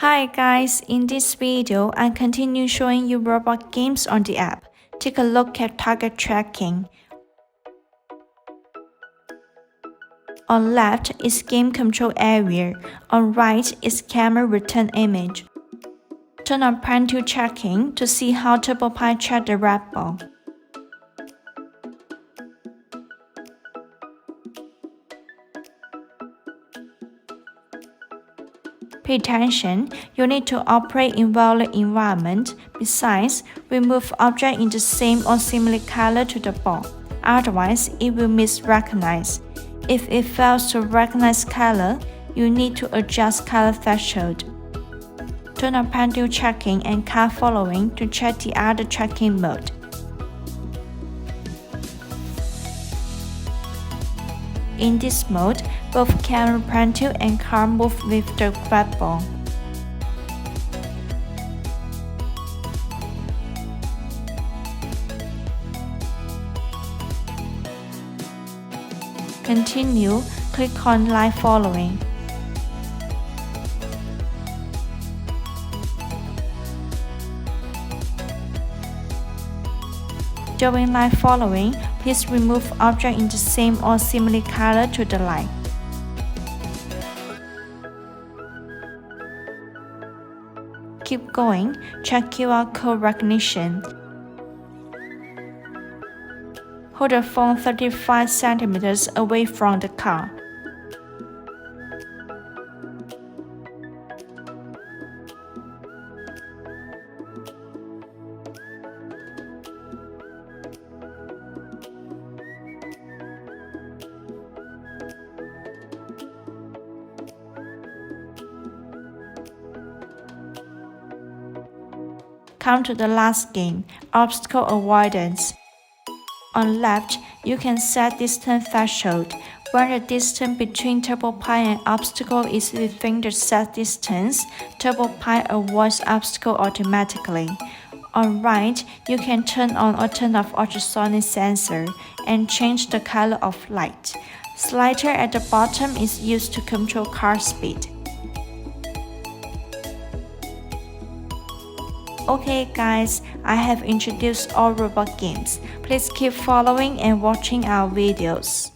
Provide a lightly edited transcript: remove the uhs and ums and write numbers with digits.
Hi guys, in this video, I continue showing you robot games on the app. Take a look at target tracking. On left is game control area, on right is camera return image. Turn on parental tracking to see how TurboPi track the red ball. Pay attention, you need to operate in violet environment. Besides, remove object in the same or similar color to the ball. Otherwise, it will misrecognize. If it fails to recognize color, you need to adjust color threshold. Turn on parental tracking and car following to check the other tracking mode. In this mode, both camera parental and car move with the grab ball. Continue, click on Live Following. During live following, please remove object in the same or similar color to the light. Keep going, check QR code recognition. Hold the phone 35 cm away from the car. Come to the last game, obstacle avoidance. On left, you can set distance threshold. When the distance between TurboPi and obstacle is within the set distance, TurboPi avoids obstacle automatically. On right, you can turn on or turn off ultrasonic sensor and change the color of light. Slider at the bottom is used to control car speed. Okay guys, I have introduced all robot games. Please keep following and watching our videos.